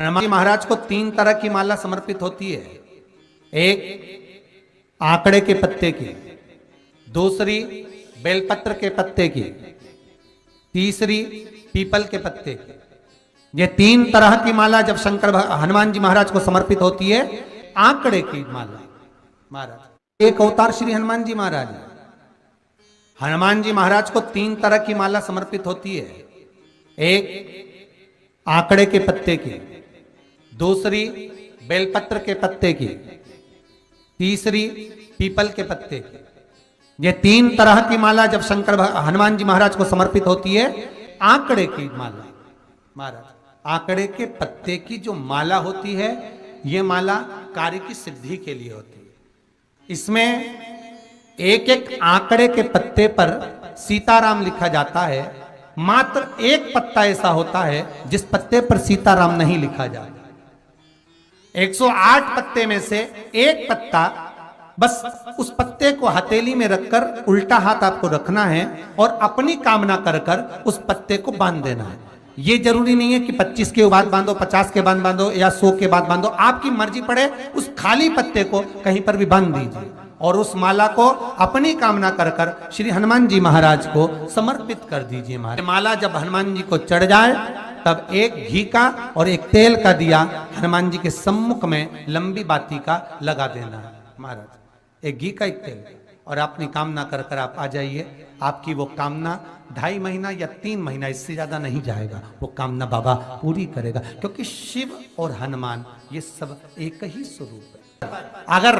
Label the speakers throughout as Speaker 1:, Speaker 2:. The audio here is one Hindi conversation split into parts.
Speaker 1: हनुमान जी महाराज को 3 तरह की माला समर्पित होती है। एक आंकड़े के पत्ते की, दूसरी बेलपत्र के पत्ते की, तीसरी पीपल के पत्ते की। ये 3 तरह की माला जब हनुमान जी महाराज को समर्पित होती है। आंकड़े की माला महाराज एक अवतार श्री हनुमान जी महाराज। हनुमान जी महाराज को 3 तरह की माला समर्पित होती है। एक आंकड़े के पत्ते की, दूसरी बेलपत्र के पत्ते की, तीसरी पीपल के पत्ते की। ये 3 तरह की माला जब हनुमान जी महाराज को समर्पित होती है। आंकड़े की माला महाराज, आंकड़े के पत्ते की जो माला होती है, ये माला कार्य की सिद्धि के लिए होती है। इसमें एक एक आंकड़े के पत्ते पर सीताराम लिखा जाता है। मात्र एक पत्ता ऐसा होता है जिस पत्ते पर सीताराम नहीं लिखा जाता। 108 पत्ते में से एक पत्ता, बस उस पत्ते को हथेली में रखकर उल्टा हाथ आपको रखना है और अपनी कामना कर कर उस पत्ते को बांध देना है। ये जरूरी नहीं है कि 25 के बाद बांधो, 50 के बाद बांधो या 100 के बाद बांधो, आपकी मर्जी पड़े। उस खाली पत्ते को कहीं पर भी बांध दीजिए और उस माला को अपनी कामना कर कर श्री हनुमान जी महाराज को समर्पित कर दीजिए। माला जब हनुमान जी को चढ़ जाए तब एक घी का और एक तेल का दिया हनुमान जी के सम्मुख में लंबी बाती का लगा देना है महाराज। एक घी का, एक तेल, और अपनी कामना कर कर आप आ जाइए। आपकी वो कामना 2.5 महीना या 3 महीना, इससे ज्यादा नहीं जाएगा, वो कामना बाबा पूरी करेगा। क्योंकि शिव और हनुमान ये सब एक ही स्वरूप है। अगर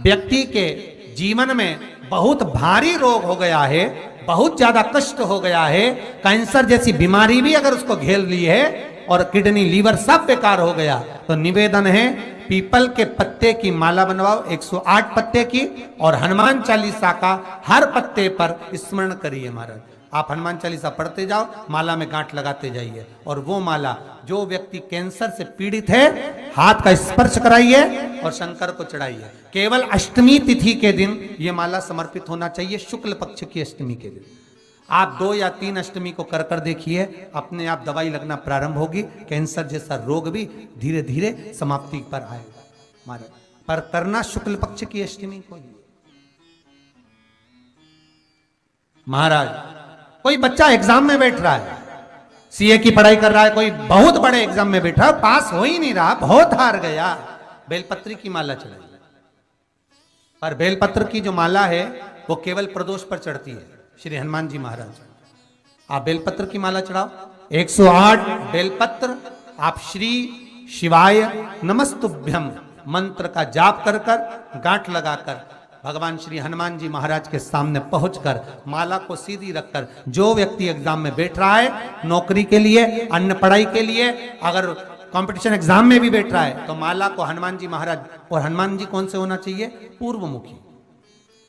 Speaker 1: व्यक्ति के जीवन में बहुत भारी रोग हो गया है, बहुत ज्यादा कष्ट हो गया है, कैंसर जैसी बीमारी भी अगर उसको घेर ली है और किडनी लीवर सब बेकार हो गया, तो निवेदन है पीपल के पत्ते की माला बनवाओ, 108 पत्ते की, और हनुमान चालीसा का हर पत्ते पर स्मरण करिए महाराज। आप हनुमान चालीसा पढ़ते जाओ, माला में गांठ लगाते जाइए, और वो माला जो व्यक्ति कैंसर से पीड़ित है हाथ का स्पर्श कराइए और शंकर को चढ़ाइए। केवल अष्टमी तिथि के दिन ये माला समर्पित होना चाहिए, शुक्ल पक्ष की अष्टमी के दिन। आप 2 या 3 अष्टमी को कर कर देखिए, अपने आप दवाई लगना प्रारंभ होगी। कैंसर जैसा रोग भी धीरे धीरे समाप्ति पर आएगा महाराज। पर करना शुक्ल पक्ष की अष्टमी को ही महाराज। कोई बच्चा एग्जाम में बैठ रहा है, सीए की पढ़ाई कर रहा है, कोई बहुत बड़े एग्जाम में बैठा, पास हो ही नहीं रहा, बहुत हार गया, बेलपत्री की माला चढ़ाई। पर बेलपत्र की जो माला है वो केवल प्रदोष पर चढ़ती है श्री हनुमान जी महाराज। आप बेलपत्र की माला चढ़ाओ, 108 बेलपत्र आप श्री शिवाय नमस्तुभ्यम मंत्र का जाप कर कर, गांठ लगाकर भगवान श्री हनुमान जी महाराज के सामने पहुंचकर माला को सीधी रखकर, जो व्यक्ति एग्जाम में बैठ रहा है, नौकरी के लिए, अन्य पढ़ाई के लिए, अगर कंपटीशन एग्जाम में भी बैठ रहा है, तो माला को हनुमान जी महाराज, और हनुमान जी कौन से होना चाहिए? पूर्वमुखी।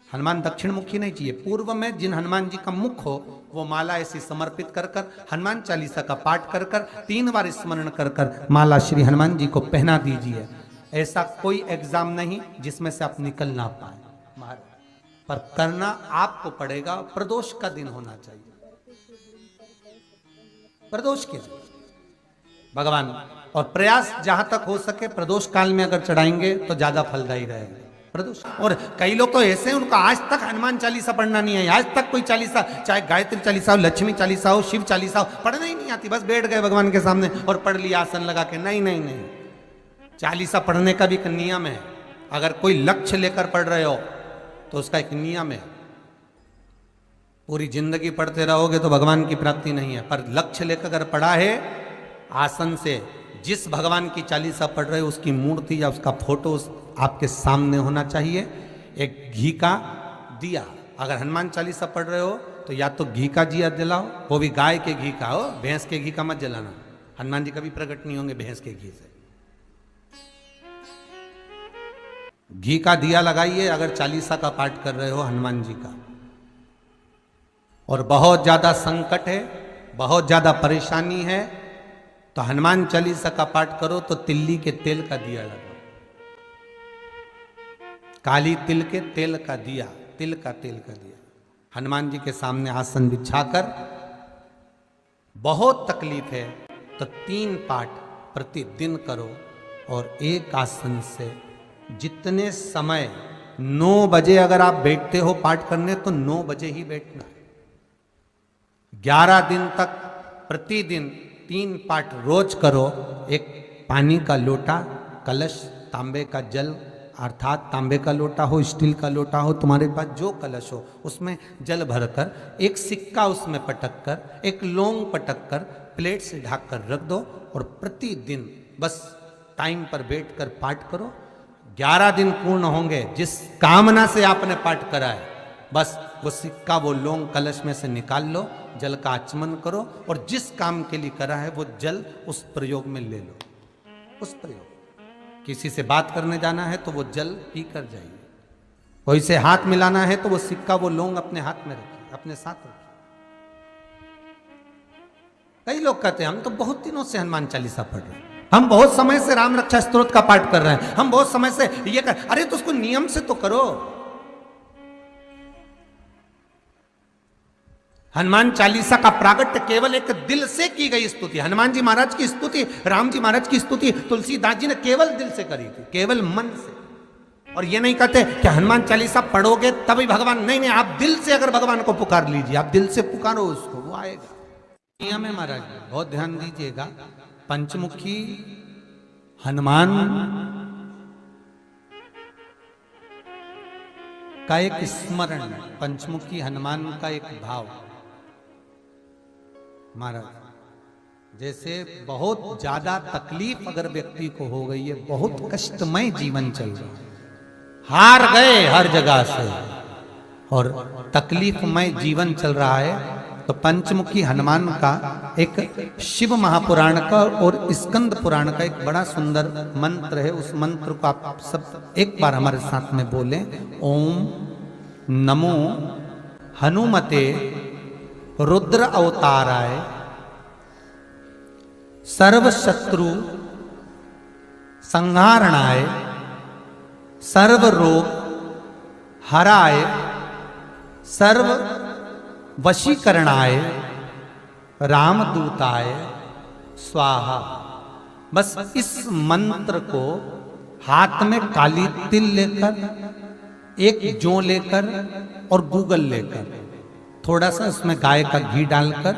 Speaker 1: हनुमान दक्षिण मुखी नहीं चाहिए, पूर्व में जिन हनुमान जी का मुख हो वो माला ऐसी समर्पित कर कर, हनुमान चालीसा का पाठ कर कर, 3 बार स्मरण कर कर माला श्री हनुमान जी को पहना दीजिए। ऐसा कोई एग्जाम नहीं जिसमें से आप निकल ना पाए महाराज, पर करना आपको पड़ेगा। प्रदोष का दिन होना चाहिए, प्रदोष के दिन भगवान, और प्रयास जहां तक हो सके प्रदोष काल में अगर चढ़ाएंगे तो ज्यादा फलदायी रहेगा प्रदोष। और कई लोग तो ऐसे हैं उनको आज तक हनुमान चालीसा पढ़ना नहीं है, आज तक कोई चालीसा, चाहे गायत्री चालीसा हो, लक्ष्मी चालीसा हो, शिव चालीसा हो, पढ़ना ही नहीं आती, बस बैठ गए भगवान के सामने और पढ़ लिया आसन लगा के। नहीं नहीं नहीं, चालीसा पढ़ने का भी एक नियम है। अगर कोई लक्ष्य लेकर पढ़ रहे हो तो उसका एक नियम है। पूरी जिंदगी पढ़ते रहोगे तो भगवान की प्राप्ति नहीं है, पर लक्ष्य लेकर अगर पढ़ा है, आसन से जिस भगवान की चालीसा पढ़ रहे हो उसकी मूर्ति या उसका फोटो आपके सामने होना चाहिए। एक घी का दिया, अगर हनुमान चालीसा पढ़ रहे हो तो या तो घी का दिया जलाओ, वो भी गाय के घी का हो, भैंस के घी का मत जलाना। हनुमान जी कभी प्रकट नहीं होंगे भैंस के घी से। घी का दिया लगाइए अगर चालीसा का पाठ कर रहे हो हनुमान जी का। और बहुत ज्यादा संकट है, बहुत ज्यादा परेशानी है, तो हनुमान चालीसा का पाठ करो तो तिल्ली के तेल का दिया लगाओ, काली तिल के तेल का दिया, तिल का तेल का दिया हनुमान जी के सामने आसन बिछाकर। बहुत तकलीफ है तो 3 पाठ प्रतिदिन करो और एक आसन से जितने समय 9 बजे अगर आप बैठते हो पाठ करने तो 9 बजे ही बैठना है। 11 दिन तक प्रतिदिन 3 पाठ रोज करो। एक पानी का लोटा, कलश, तांबे का जल अर्थात तांबे का लोटा हो, स्टील का लोटा हो, तुम्हारे पास जो कलश हो उसमें जल भरकर एक सिक्का उसमें पटक कर, एक लौंग पटक कर प्लेट से ढक कर रख दो और प्रतिदिन बस टाइम पर बैठकर पाठ करो। 11 दिन पूर्ण होंगे, जिस कामना से आपने पाठ करा है बस वो सिक्का, वो लौंग कलश में से निकाल लो, जल का आचमन करो और जिस काम के लिए करा है वो जल उस प्रयोग में ले लो। उस प्रयोग, किसी से बात करने जाना है तो वो जल पी कर जाइए, कोई से हाथ मिलाना है तो वो सिक्का, वो लौंग अपने हाथ में रखिए, अपने साथ रखिए। कई लोग कहते हैं हम तो बहुत दिनों से हनुमान चालीसा पढ़ रहे हैं, हम बहुत समय से राम रक्षा स्तोत्र का पाठ कर रहे हैं, हम बहुत समय से ये कर, अरे तो उसको नियम से तो करो। हनुमान चालीसा का प्रागट्य केवल एक दिल से की गई स्तुति, हनुमान जी महाराज की स्तुति, राम जी महाराज की स्तुति तुलसीदास जी ने केवल दिल से करी थी, केवल मन से। और ये नहीं कहते कि हनुमान चालीसा पढ़ोगे तभी भगवान, नहीं नहीं, आप दिल से अगर भगवान को पुकार लीजिए, आप दिल से पुकारो उसको, वो आएगा। नियम है महाराज, बहुत ध्यान दीजिएगा। पंचमुखी हनुमान का एक स्मरण, पंचमुखी हनुमान का एक भाव। महाराज जैसे बहुत ज्यादा तकलीफ अगर व्यक्ति को हो गई है, बहुत कष्टमय जीवन चल रहा है, हार गए हर जगह से और तकलीफमय जीवन चल रहा है, तो पंचमुखी हनुमान का एक शिव महापुराण का और स्कंद पुराण का एक बड़ा सुंदर मंत्र है। उस मंत्र को आप सब एक बार हमारे साथ में बोलें। ओम नमो हनुमते रुद्र अवताराय सर्व शत्रु संहारणाय सर्व रोग हराय सर्व वशीकरणाय रामदूताय स्वाहा। बस इस मंत्र को हाथ में काली तिल लेकर, एक जौ लेकर और गूगल लेकर, थोड़ा सा उसमें गाय का घी डालकर,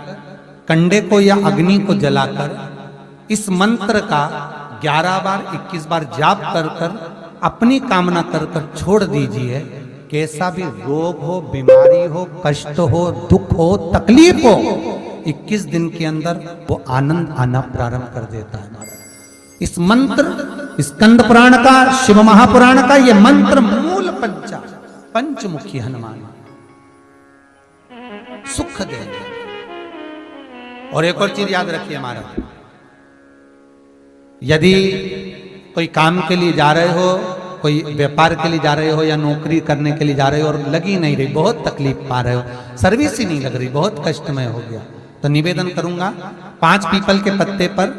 Speaker 1: कंडे को या अग्नि को जलाकर इस मंत्र का 11 बार 21 बार जाप कर कर अपनी कामना कर कर छोड़ दीजिए। कैसा भी रोग हो, बीमारी हो, कष्ट हो, दुख हो, तकलीफ हो, 21 दिन के अंदर वो आनंद आना प्रारंभ कर देता है। इस मंत्र, स्कंद पुराण का, शिव महापुराण का ये मंत्र मूल पंचमुखी हनुमान सुख देंगे। और एक और चीज याद रखिए हमारा, यदि कोई काम के लिए जा रहे हो, कोई व्यापार के लिए जा रहे हो या नौकरी करने के लिए जा रहे हो और लगी नहीं रही, बहुत तकलीफ पा रहे हो, सर्विस ही नहीं लग रही, बहुत कष्टमय हो गया, तो निवेदन करूंगा 5 पीपल के पत्ते पर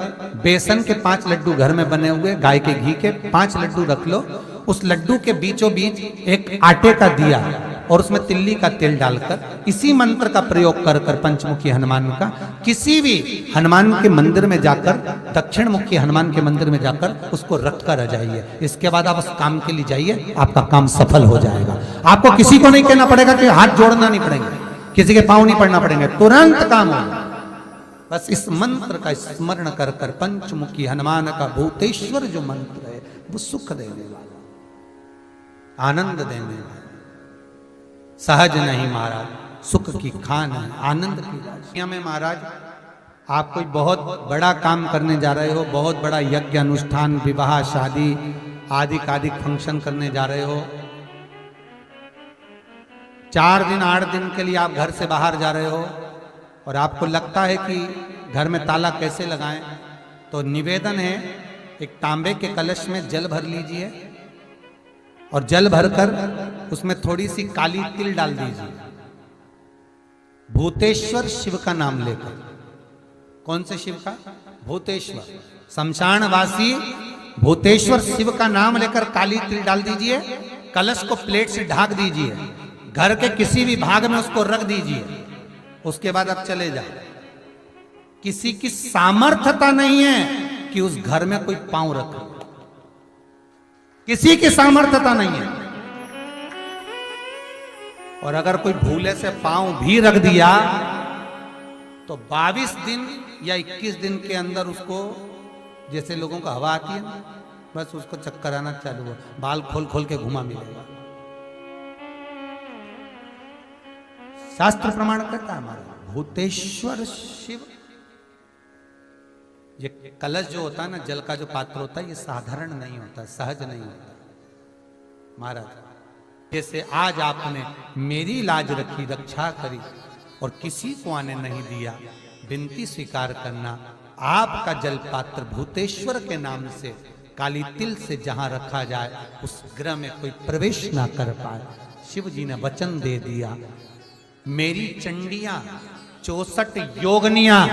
Speaker 1: बेसन के 5 लड्डू घर में बने हुए, गाय के घी के 5 लड्डू रख लो, उस लड्डू के बीचों बीच एक आटे का दिया और उसमें तिल्ली का तेल डालकर इसी मंत्र का प्रयोग कर कर पंचमुखी हनुमान का किसी भी हनुमान के मंदिर में जाकर, दक्षिण मुखी हनुमान के मंदिर में जाकर उसको रख कर आ जाइए। इसके बाद आप उस काम के लिए जाइए, आपका काम सफल हो जाएगा। आपको किसी को नहीं कहना पड़ेगा कि हाथ जोड़ना नहीं पड़ेंगे, किसी के पांव नहीं पड़ना पड़ेंगे, तुरंत काम होगा। बस इस मंत्र का स्मरण कर कर पंचमुखी हनुमान का भूतेश्वर जो मंत्र है वो सुख देने वाला, आनंद देने वाला, सहज नहीं महाराज, सुख की खान है, आनंद की राशि में। महाराज आप कोई बहुत बड़ा काम करने जा रहे हो, बहुत बड़ा यज्ञ अनुष्ठान, विवाह, शादी आदि फंक्शन करने जा रहे हो, 4 दिन 8 दिन के लिए आप घर से बाहर जा रहे हो और आपको लगता है कि घर में ताला कैसे लगाएं, तो निवेदन है एक तांबे के कलश में जल भर लीजिए और जल भरकर उसमें थोड़ी सी काली तिल डाल दीजिए, भूतेश्वर शिव का नाम लेकर। कौन से शिव का? भूतेश्वर, शमशानवासी भूतेश्वर शिव का नाम लेकर काली तिल डाल दीजिए, कलश को प्लेट से ढक दीजिए, घर के किसी भी भाग में उसको रख दीजिए। उसके बाद आप चले जाओ। किसी की सामर्थ्यता नहीं है कि उस घर में कोई पांव रखे। किसी की सामर्थ्यता नहीं है। और अगर कोई भूले से पांव भी रख दिया तो 22 दिन या 21 दिन के अंदर उसको, जैसे लोगों को हवा आती है, बस उसको चक्कर आना चालू हो, बाल खोल खोल के घुमा मिलेगा। शास्त्र प्रमाण करता है हमारा भूतेश्वर शिव। ये कलश जो होता है ना, जल का जो पात्र होता है, ये साधारण नहीं होता, सहज नहीं होता महाराज। जैसे आज आपने मेरी लाज रखी, रक्षा करी और किसी को आने नहीं दिया, विनती स्वीकार करना। आपका जल पात्र भूतेश्वर के नाम से काली तिल से जहां रखा जाए उस गृह में कोई प्रवेश ना कर पाए। शिव जी ने वचन दे दिया, मेरी चंडियां 64 योगनियां,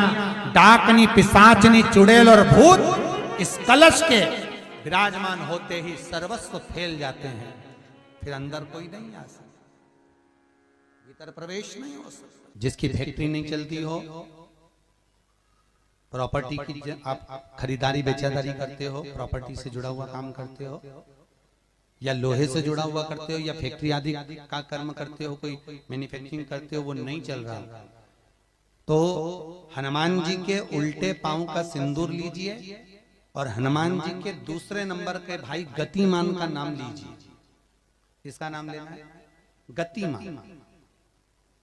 Speaker 1: डाकनी, पिशाचनी, चुड़ैल और भूत इस कलश के विराजमान होते ही सर्वस्व फैल जाते हैं। फिर अंदर कोई नहीं आ सकता, भीतर प्रवेश नहीं हो सकता। जिसकी फैक्ट्री नहीं चलती हो, प्रॉपर्टी की आप खरीदारी बेचादारी करते हो, प्रॉपर्टी से जुड़ा हुआ काम करते हो, या लोहे से जुड़ा हुआ करते हो, या फैक्ट्री आदि का कर्म करते हो, कोई मैन्युफैक्चरिंग करते हो, वो नहीं चल रहा, तो हनुमान जी के उल्टे पांव का सिंदूर लीजिए और हनुमान जी के दूसरे नंबर के भाई गतिमान का नाम लीजिए। किसका नाम लेना है? गतिमान।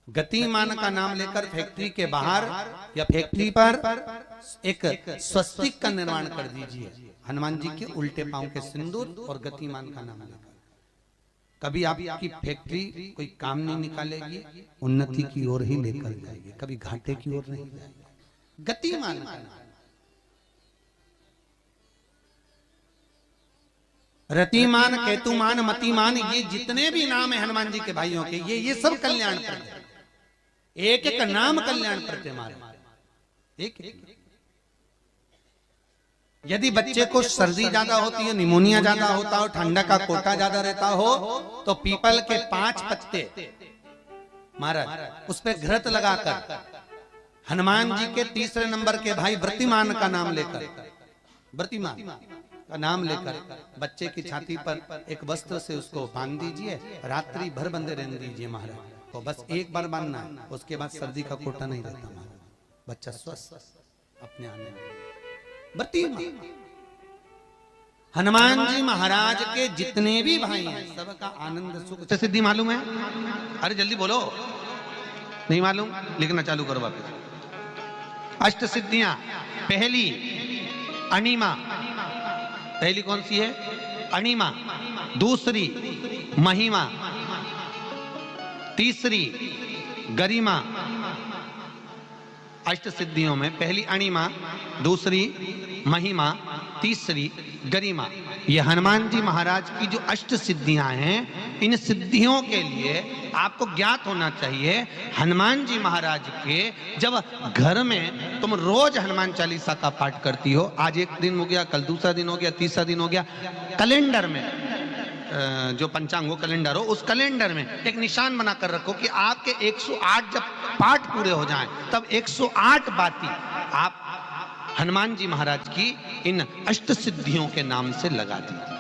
Speaker 1: गतिमान का नाम लेकर फैक्ट्री के बाहर या फैक्ट्री पर एक स्वस्तिक का निर्माण कर दीजिए, हनुमान जी के उल्टे पांव के सिंदूर और गतिमान का नाम लेकर। कभी आपकी फैक्ट्री कोई काम नहीं निकालेगी, उन्नति की ओर ही लेकर जाएगी, कभी घाटे की ओर नहीं जाएगी। गतिमान का नाम, रतिमान, केतुमान, मतिमान, ये जितने भी नाम है हनुमान जी के भाइयों के, ये सब कल्याण प्रद है। एक एक नाम कल्याण प्रद हमारे, एक एक। यदि बच्चे को सर्दी ज्यादा होती है, निमोनिया ज्यादा होता हो, ठंडा का कोटा ज्यादा रहता हो, तो पीपल के 5 पत्ते महाराज उस पर घृत लगाकर हनुमान जी के तीसरे नंबर के भाई व्रतिमान का नाम लेकर, व्रतिमान का नाम लेकर बच्चे की छाती पर एक वस्त्र से उसको बांध दीजिए, रात्रि भर बंधे रहने दीजिए महाराज। तो बस एक बार बांधना है, उसके बाद सर्दी का कोटा नहीं रहता महाराज, बच्चा स्वस्थ अपने आने। हनुमान जी महाराज के जितने भी भाई हैं सबका आनंद सुख सिद्धि मालूम है? अरे जल्दी बोलो, नहीं मालूम? लिखना चालू करो वापस। अष्ट सिद्धियां, पहली अणिमा, पहली कौन सी है? अणिमा। दूसरी महिमा, तीसरी गरिमा। अष्ट सिद्धियों में पहली अणिमा, दूसरी महिमा, तीसरी गरिमा। ये हनुमान जी महाराज की जो अष्ट सिद्धियां हैं, इन सिद्धियों के लिए आपको ज्ञात होना चाहिए, हनुमान जी महाराज के जब घर में तुम रोज हनुमान चालीसा का पाठ करती हो, आज एक दिन हो गया, कल दूसरा दिन हो गया, तीसरा दिन हो गया, कैलेंडर में जो पंचांग हो कैलेंडर हो, उस कैलेंडर में एक निशान बनाकर रखो कि आपके 108 जब पाठ पूरे हो जाएं, तब 108 बाती आप हनुमान जी महाराज की इन अष्ट सिद्धियों के नाम से लगा दीजिए।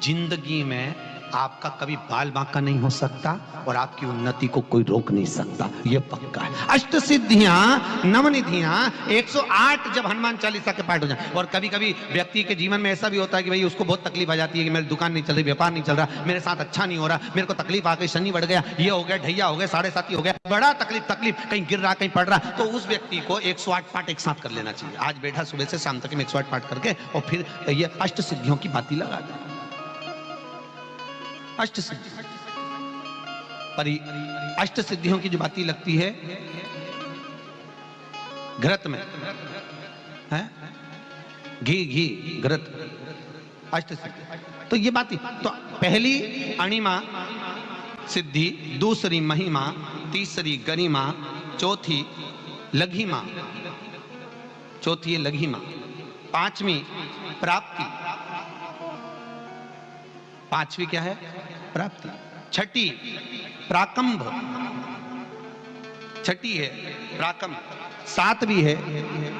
Speaker 1: जिंदगी में आपका कभी बाल बांका नहीं हो सकता और आपकी उन्नति को कोई रोक नहीं सकता, यह पक्का है। अष्ट सिद्धियां, नवनिधियां, 108 जब हनुमान चालीसा के पाठ हो जाए। और कभी कभी व्यक्ति के जीवन में ऐसा भी होता है कि भाई उसको बहुत तकलीफ आ जाती है कि मेरी दुकान नहीं चल रही, व्यापार नहीं चल रहा, मेरे साथ अच्छा नहीं हो रहा, मेरे को तकलीफ आ गई, शनि बढ़ गया, ये हो गया, ढैया हो गया, 7.5 हो गया, बड़ा तकलीफ, कहीं गिर रहा, कहीं पड़ रहा, तो उस व्यक्ति को 108 पाठ एक साथ कर लेना चाहिए। आज बैठा सुबह से शाम तक 108 पाठ करके और फिर ये अष्ट सिद्धियों की बाती लगा दे। अष्ट सिद्धि पर अष्ट सिद्धियों की जो बाती लगती है घृत में है, घी घृत, अष्ट सिद्धि। तो ये बाती, तो पहली अणिमा सिद्धि, दूसरी महिमा, तीसरी गरिमा, चौथी लघिमा, चौथी है लघिमा, पांचवी प्राप्ति, पांचवी क्या है? प्राप्ति। छठी प्राकंभ, छठी है प्राकंभ, सातवीं है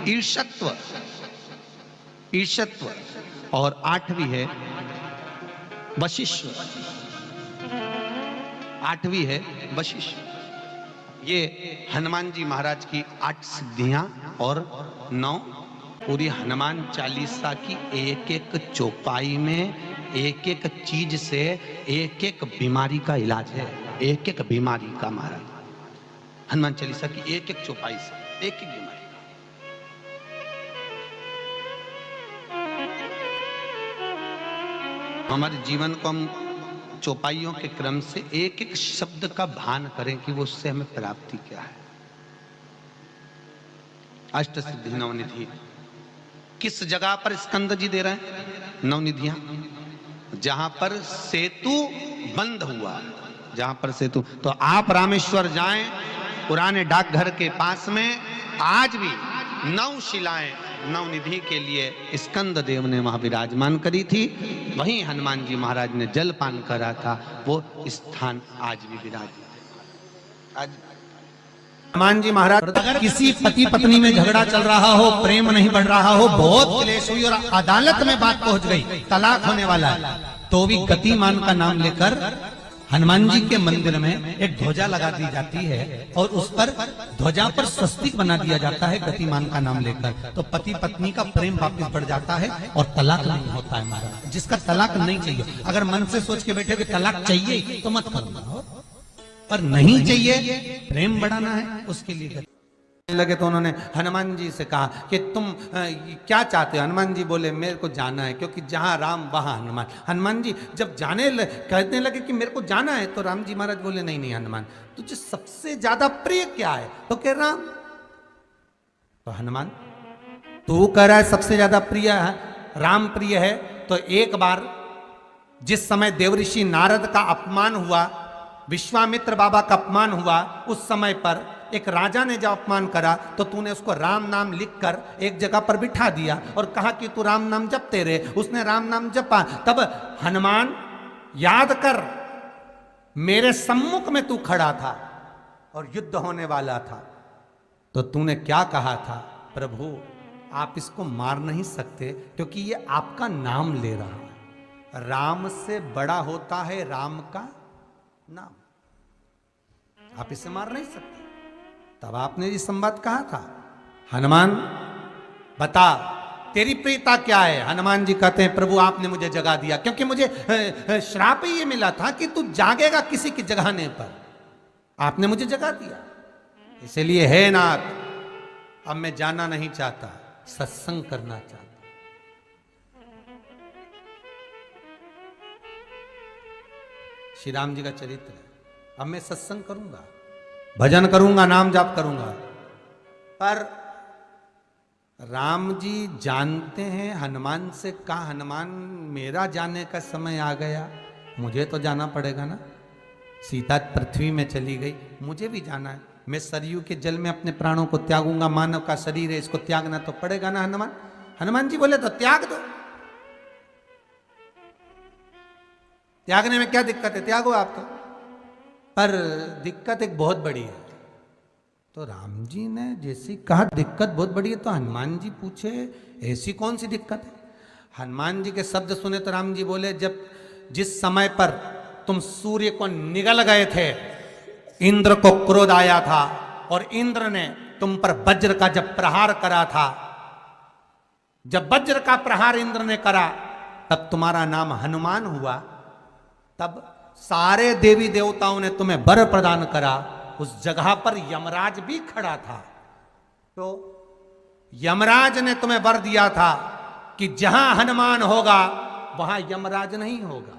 Speaker 1: ईर्ष्यत्व, ईर्ष्यत्व, और आठवीं है वशिष्ठ, आठवीं है वशिष्ठ। ये हनुमान जी महाराज की 8 सिद्धियां और 9। पूरी हनुमान चालीसा की एक एक चौपाई में एक एक चीज से एक एक बीमारी का इलाज है, एक एक बीमारी का। महाराज हनुमान चालीसा की एक एक चौपाई से एक एक बीमारी। हमारे जीवन को हम चौपाइयों के क्रम से एक एक शब्द का भान करें कि वो उससे हमें प्राप्ति क्या है। अष्ट सिद्धि नवनिधि किस जगह पर स्कंद जी दे रहे हैं? नवनिधियां जहां पर सेतु बंद हुआ, जहां पर सेतु। तो आप रामेश्वर जाएं, पुराने डाकघर के पास में आज भी 9 शिलाएं नवनिधि के लिए स्कंद देव ने वहां विराजमान करी थी। वहीं हनुमान जी महाराज ने जल पान करा था, वो स्थान आज भी विराजमान। आज
Speaker 2: हनुमान जी महाराज अगर किसी पति पत्नी में झगड़ा चल रहा हो, प्रेम नहीं बढ़ रहा हो, बहुत क्लेश हुई और अदालत में बात पहुंच गई, तलाक होने वाला है, तो भी गतिमान का नाम लेकर हनुमान जी के मंदिर में एक ध्वजा लगा दी जाती है और उस पर ध्वजा पर स्वस्तिक बना दिया जाता है गतिमान का नाम लेकर। तो पति पत्नी का प्रेम वापिस बढ़ जाता है और तलाक नहीं होता है। महाराज जिसका तलाक नहीं चाहिए, अगर मन से सोच के बैठे कि तलाक चाहिए तो मत करो, पर नहीं चाहिए, प्रेम बढ़ाना है, उसके लिए
Speaker 1: लगे। तो उन्होंने हनुमान जी से कहा कि तुम क्या चाहते हो? हनुमान जी बोले मेरे को जाना है, क्योंकि जहां राम वहां हनुमान। हनुमान जी जब कहने लगे कि मेरे को जाना है, तो राम जी महाराज बोले नहीं नहीं हनुमान, तुझे सबसे ज्यादा प्रिय क्या है? तो कह राम। तो हनुमान तू कह रहा है सबसे ज्यादा प्रिय है राम प्रिय है, तो एक बार जिस समय देवऋषि नारद का अपमान हुआ, विश्वामित्र बाबा का अपमान हुआ, उस समय पर एक राजा ने जब अपमान करा तो तूने उसको राम नाम लिखकर एक जगह पर बिठा दिया और कहा कि तू राम नाम जपते रहे। उसने राम नाम जपा। तब हनुमान याद कर, मेरे सम्मुख में तू खड़ा था और युद्ध होने वाला था, तो तूने क्या कहा था? प्रभु आप इसको मार नहीं सकते क्योंकि ये आपका नाम ले रहा है। राम से बड़ा होता है राम का नाम, आप इसे मार नहीं सकते। तब आपने ये संवाद कहा था, हनुमान बता तेरी प्रियता क्या है? हनुमान जी कहते हैं प्रभु आपने मुझे जगा दिया, क्योंकि मुझे श्राप ये मिला था कि तू जागेगा किसी की जगाने पर, आपने मुझे जगा दिया। इसलिए हे नाथ अब मैं जाना नहीं चाहता, सत्संग करना चाहता। श्री राम जी का चरित्र है। अब मैं सत्संग करूंगा, भजन करूंगा, नाम जाप करूंगा। पर राम जी जानते हैं हनुमान से कहा, हनुमान मेरा जाने का समय आ गया, मुझे तो जाना पड़ेगा ना। सीता पृथ्वी में चली गई, मुझे भी जाना है। मैं सरयू के जल में अपने प्राणों को त्यागूंगा, मानव का शरीर है, इसको त्यागना तो पड़ेगा ना हनुमान। हनुमान जी बोले तो त्याग दो, त्यागने में क्या दिक्कत है, त्यागो आप तो। पर दिक्कत एक बहुत बड़ी है। तो राम जी ने जैसी कहा दिक्कत बहुत बड़ी है, तो हनुमान जी पूछे ऐसी कौन सी दिक्कत है? हनुमान जी के शब्द सुने तो राम जी बोले, जब जिस समय पर तुम सूर्य को निगल गए थे, इंद्र को क्रोध आया था और इंद्र ने तुम पर वज्र का जब प्रहार करा था, जब वज्र का प्रहार इंद्र ने करा तब तुम्हारा नाम हनुमान हुआ। तब सारे देवी देवताओं ने तुम्हें वर प्रदान करा। उस जगह पर यमराज भी खड़ा था, तो यमराज ने तुम्हें वर दिया था कि जहां हनुमान होगा वहां यमराज नहीं होगा।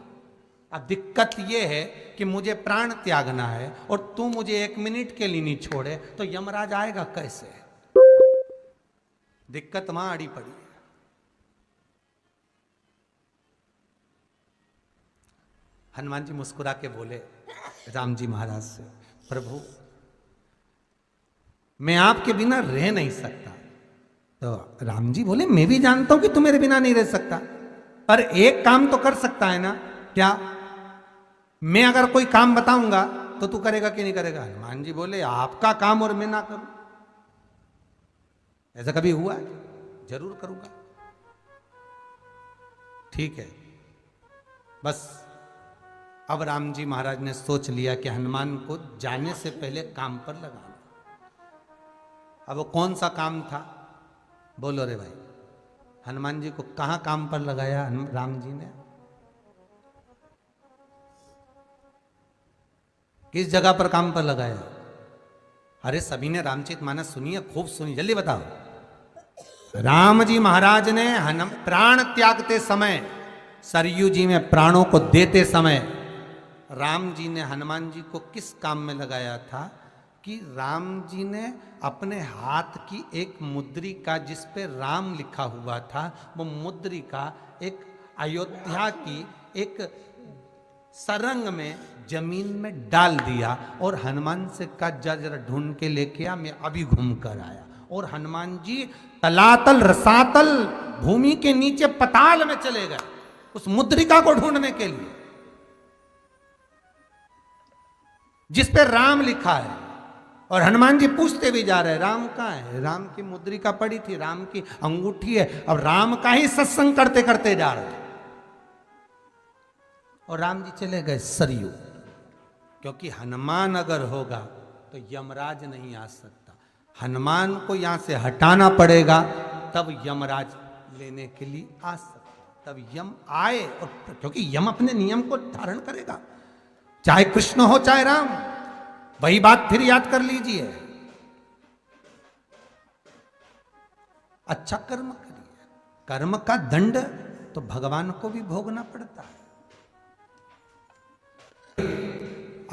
Speaker 1: अब दिक्कत यह है कि मुझे प्राण त्यागना है और तू मुझे 1 मिनट के लिए नहीं छोड़े, तो यमराज आएगा कैसे? दिक्कत वहां अड़ी पड़ी है। हनुमान जी मुस्कुरा के बोले राम जी महाराज से, प्रभु मैं आपके बिना रह नहीं सकता। तो राम जी बोले मैं भी जानता हूं कि तू मेरे बिना नहीं रह सकता, पर एक काम तो कर सकता है ना। क्या? मैं अगर कोई काम बताऊंगा तो तू करेगा कि नहीं करेगा? हनुमान जी बोले आपका काम और मैं ना करूं, ऐसा कभी हुआ है? जरूर करूंगा। ठीक है, बस अब राम जी महाराज ने सोच लिया कि हनुमान को जाने से पहले काम पर लगाना। अब वो कौन सा काम था? बोलो रे भाई, हनुमान जी को कहां काम पर लगाया राम जी ने? किस जगह पर काम पर लगाया? अरे सभी ने रामचरितमानस सुनी है, खूब सुनी, जल्दी बताओ। राम जी महाराज ने प्राण त्यागते समय, सरयू जी में प्राणों को देते समय, राम जी ने हनुमान जी को किस काम में लगाया था? कि राम जी ने अपने हाथ की एक मुद्रिका जिस पे राम लिखा हुआ था, वो मुद्रिका एक अयोध्या की एक सरंग में जमीन में डाल दिया और हनुमान से कहा जा जरा ढूंढ के लेके आ, मैं अभी घूम कर आया। और हनुमान जी तलातल रसातल भूमि के नीचे पताल में चले गए उस मुद्रिका को ढूंढने के लिए जिस पे राम लिखा है। और हनुमान जी पूछते भी जा रहे राम कहाँ है? राम की मुद्रिका पड़ी थी, राम की अंगूठी है। अब राम का ही सत्संग करते करते जा रहे और राम जी चले गए सरयू, क्योंकि हनुमान अगर होगा तो यमराज नहीं आ सकता। हनुमान को यहां से हटाना पड़ेगा तब यमराज लेने के लिए आ सकता, तब यम आए। और क्योंकि यम अपने नियम को धारण करेगा, चाहे कृष्ण हो चाहे राम। वही बात फिर याद कर लीजिए, अच्छा कर्म करिए, कर्म का दंड तो भगवान को भी भोगना पड़ता है।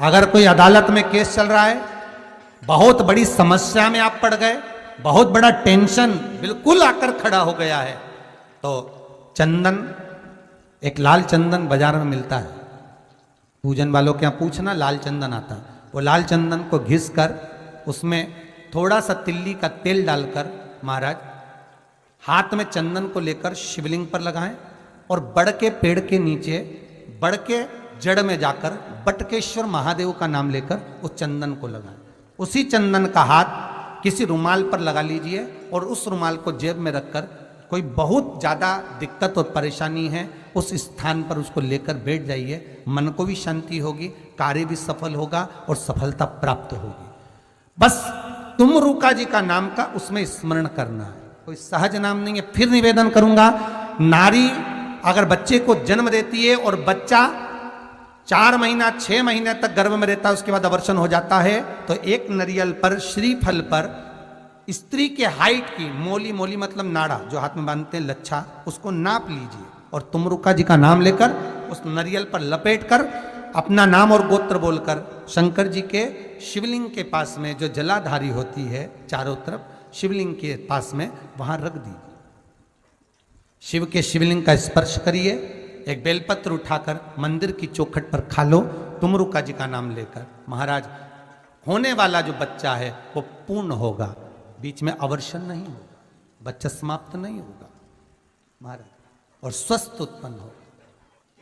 Speaker 1: अगर कोई अदालत में केस चल रहा है, बहुत बड़ी समस्या में आप पड़ गए, बहुत बड़ा टेंशन बिल्कुल आकर खड़ा हो गया है, तो चंदन, एक लाल चंदन बाजार में मिलता है, पूजन वालों के यहाँ पूछना, लाल चंदन आता है। वो लाल चंदन को घिस कर उसमें थोड़ा सा तिल्ली का तेल डालकर महाराज हाथ में चंदन को लेकर शिवलिंग पर लगाएं और बड़ के पेड़ के नीचे, बड़ के जड़ में जाकर बटकेश्वर महादेव का नाम लेकर उस चंदन को लगाएं। उसी चंदन का हाथ किसी रुमाल पर लगा लीजिए और उस रुमाल को जेब में रखकर कोई बहुत ज़्यादा दिक्कत और परेशानी है उस स्थान पर उसको लेकर बैठ जाइए। मन को भी शांति होगी, कार्य भी सफल होगा और सफलता प्राप्त होगी। बस तुमरुका जी का नाम का उसमें स्मरण करना है, कोई सहज नाम नहीं है। फिर निवेदन करूंगा, नारी अगर बच्चे को जन्म देती है और बच्चा 4 महीना 6 महीने तक गर्भ में रहता है, उसके बाद अवर्षण हो जाता है, तो एक नारियल पर, श्रीफल पर स्त्री के हाइट की मोली, मोली मतलब नाड़ा जो हाथ में बांधते हैं, लच्छा, उसको नाप लीजिए और तुमरुका जी का नाम लेकर उस नारियल पर लपेट कर अपना नाम और गोत्र बोलकर शंकर जी के शिवलिंग के पास में जो जलाधारी होती है चारों तरफ शिवलिंग के पास में, वहां रख दीजिए। शिव के शिवलिंग का स्पर्श करिए, एक बेलपत्र उठाकर मंदिर की चौखट पर खा लो तुमरुका जी का नाम लेकर। महाराज होने वाला जो बच्चा है वो पूर्ण होगा, बीच में अवर्षण नहीं होगा, बच्चा समाप्त नहीं होगा महाराज, और स्वस्थ उत्पन्न होगा।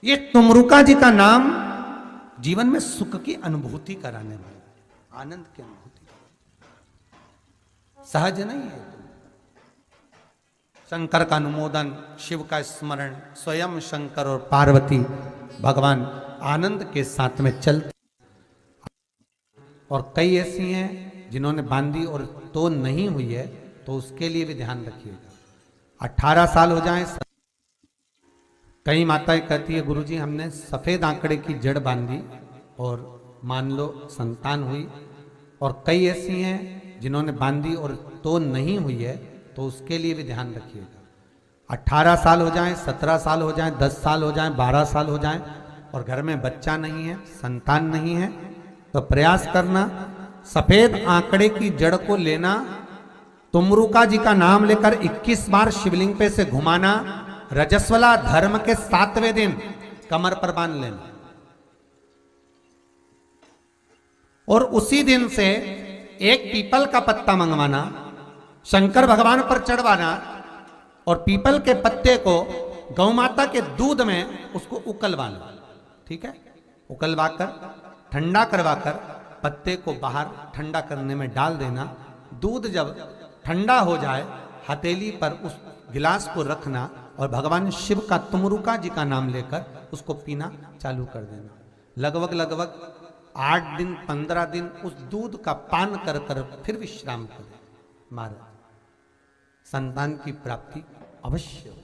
Speaker 1: ये तुमरुका जी का नाम जीवन में सुख की अनुभूति कराने वाला, आनंद की अनुभूति, सहज नहीं है। शंकर का अनुमोदन, शिव का स्मरण, स्वयं शंकर और पार्वती भगवान आनंद के साथ में चलते। और कई ऐसी हैं जिन्होंने बांधी और तो नहीं हुई है, तो उसके लिए भी ध्यान रखिएगा। 18 साल हो जाएं, कई माताएं कहती है गुरुजी हमने सफेद आंकड़े की जड़ बांधी और मान लो संतान हुई। और कई ऐसी हैं जिन्होंने बांधी और तो नहीं हुई है, तो उसके लिए भी ध्यान रखिएगा। 18 साल हो जाएं, 17 साल हो जाएं, 10 साल हो जाएं, 12 साल हो जाएं और घर में बच्चा नहीं है, संतान नहीं है, तो प्रयास करना सफेद आंकड़े की जड़ को लेना, तुमरुका जी का नाम लेकर 21 बार शिवलिंग पे से घुमाना, रजस्वला धर्म के 7वें दिन कमर पर बांध लेना और उसी दिन से एक पीपल का पत्ता मंगवाना, शंकर भगवान पर चढ़वाना और पीपल के पत्ते को गौ माता के दूध में उसको उकलवाना। ठीक है, उकलवाकर ठंडा करवाकर पत्ते को बाहर ठंडा करने में डाल देना। दूध जब ठंडा हो जाए हथेली पर उस गिलास को रखना और भगवान शिव का तुमरुका जी का नाम लेकर उसको पीना चालू कर देना। लगभग 8 दिन 15 दिन उस दूध का पान कर कर फिर विश्राम करें। महाराज संतान की प्राप्ति अवश्य हो,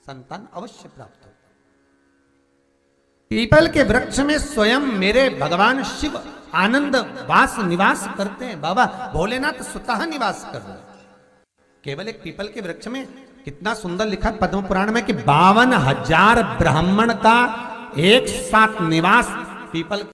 Speaker 1: संतान अवश्य प्राप्त हो। पीपल के वृक्ष में स्वयं मेरे भगवान शिव आनंद वास निवास करते हैं। बाबा भोलेनाथ स्वतः निवास कर रहे हैं। केवल एक पीपल के वृक्ष में कितना सुंदर लिखा पद्म पुराण में कि 52,000 ब्राह्मण का एक साथ निवास पीपल